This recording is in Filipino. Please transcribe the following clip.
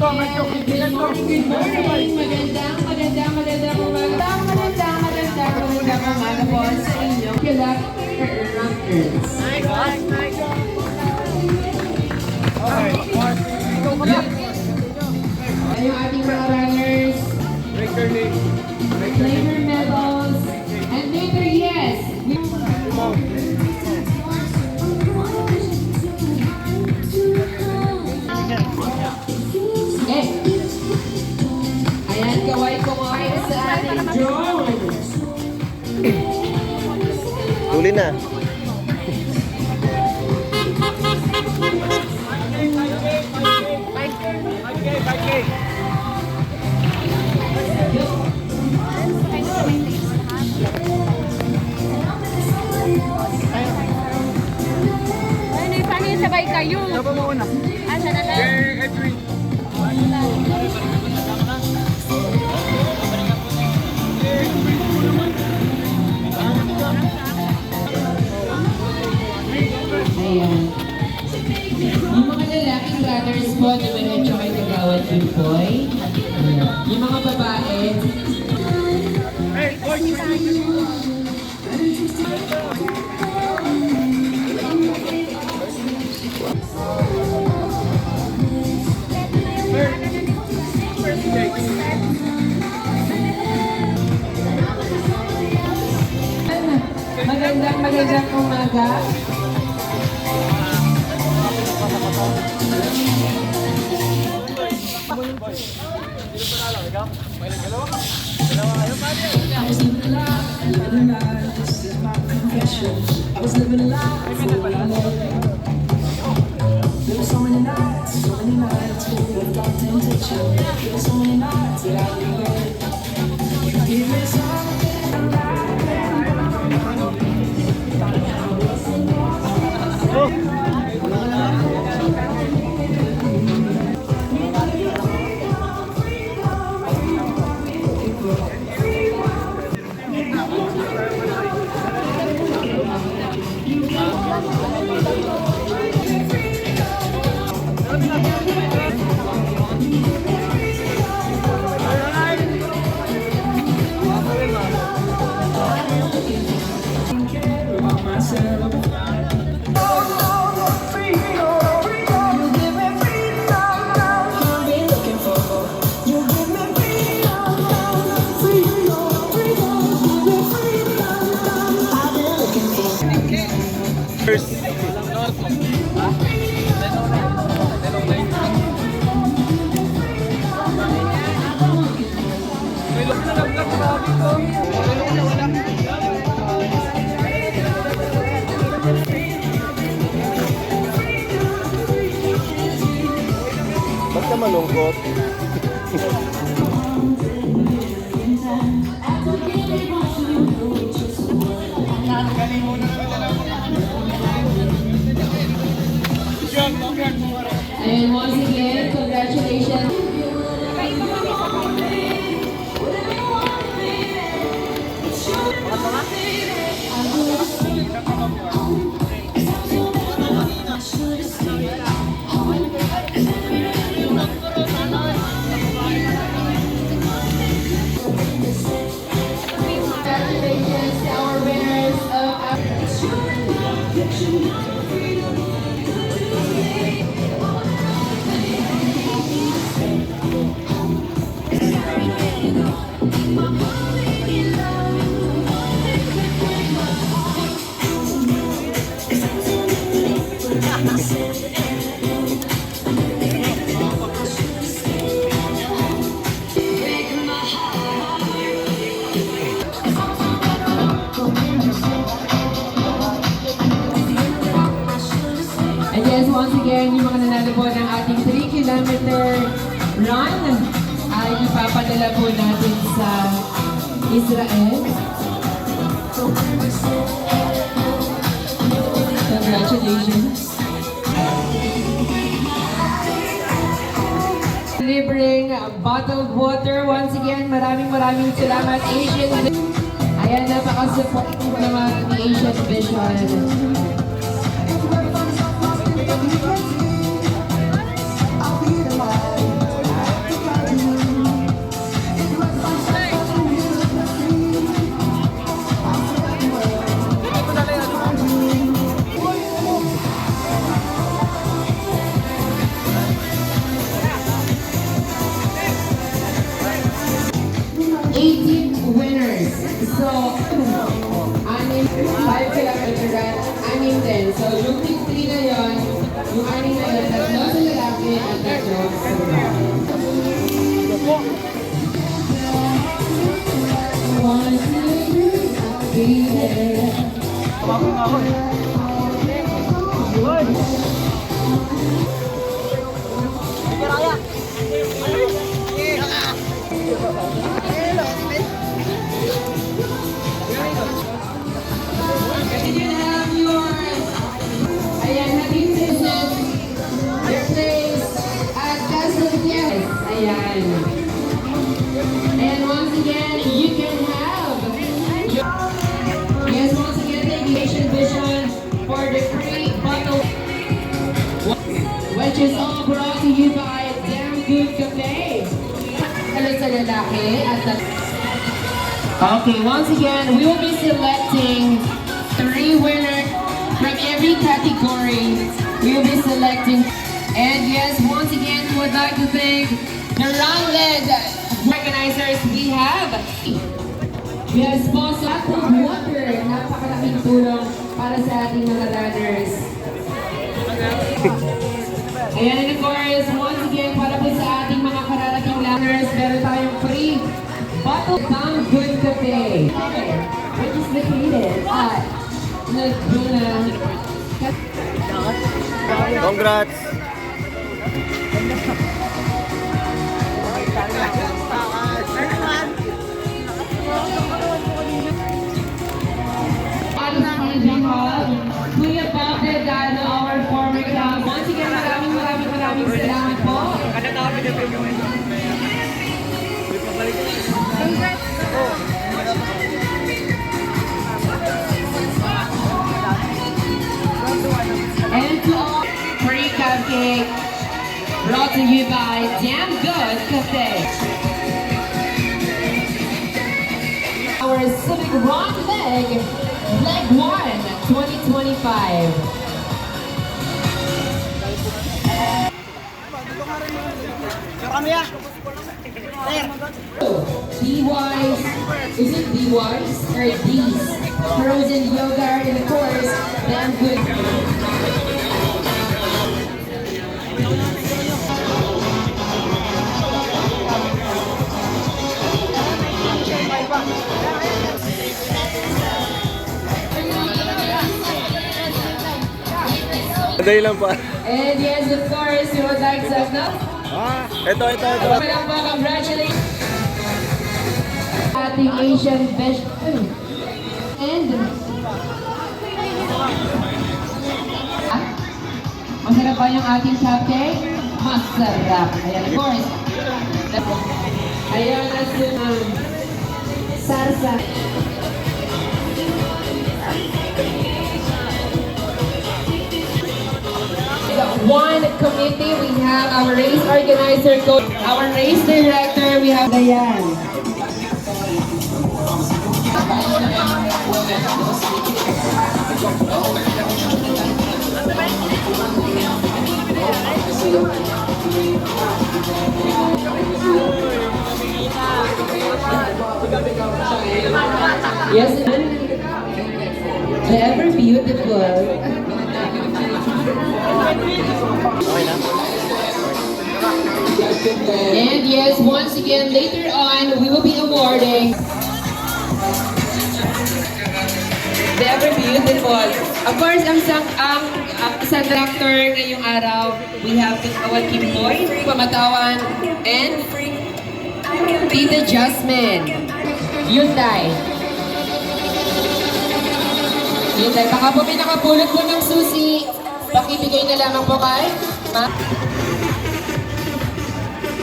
Good morning. Magandang umaga po sa inyo. Kilak Runners. Yung ating mga runners, flavor medals, and later, yes, ayan, kaway sa ating drone. Tuloy na. Sabay kayo. Sabay mo una. Asa na lang? Ayan. Yung mga lalaking runners po, dumiretso kay Kagawad Bimboy. Yung mga babae, magandang umaga. I was living a lie for all I know. There were so many nights full of dark temptation. There were so many nights that I regret. Give me something Ba't ka malungkot? And once again, congratulations. Congratulations to our winners of And yes, once again, yung mga nanalo po ng ating 3-kilometer run ay ipapadala po natin sa Israel. Congratulations. Delivering bottled water. Once again, maraming salamat, Asian. Ayan, napaka-support po naman ni Asian Vision. 18 winners. So, 5 kilometer run, 6 din. So, yung 3 na yun, yung 6 na yun, 3 sa lalaki at 3 sa babae. Can you have yours? Ayan, natin session. Your place at Castle Yes. Ayan. And once again, you can have your... Yes, once again, the Aviation Vision for the free bottle, which is all brought to you by Damn Good Cafe. Hello sa lalaki at sa... Okay, once again, we will be selecting 3 winners from every category. We will be selecting. And yes, once again, we would like to thank the round-led organizers we have. We have sponsored Apple Water. Napakalaking tulong para sa ating mga runners. Ayan, and of course, once again, para po sa ating mga kararating runners, meron tayong free bottle ng Good Cafe. Which is located at Laguna. Congrats! Para sa Energy Hub, Kuya Bob Delgado, our former club. Once again, maraming salamat po. And to all free cupcake brought to you by Damn Good Cafe. Our Civic Run Leg 1 2025. D-Wise, is it D-Wise or D's? Frozen yogurt and of course, Damn Good. Madali lang pa. And yes, of course, we would like to acknowledge. Ito. Congratulations. Ating Asian best. And masarap ba yung ating cupcake? Masarap. Ayan, of course. Ayan, as yung sarsa. One committee, we have our race organizer, coach, our race director, we have Dayan. Yes, the ever beautiful. And yes, once again, later on, we will be awarding the ever beautiful. Of course, ang sa director ngayong araw, we have Kawan Kim Boy, Pamatawan, and Tita Jasmine. Hyundai. Baka po may nakapulot po ng susi, pakibigay na lamang po kay Ma.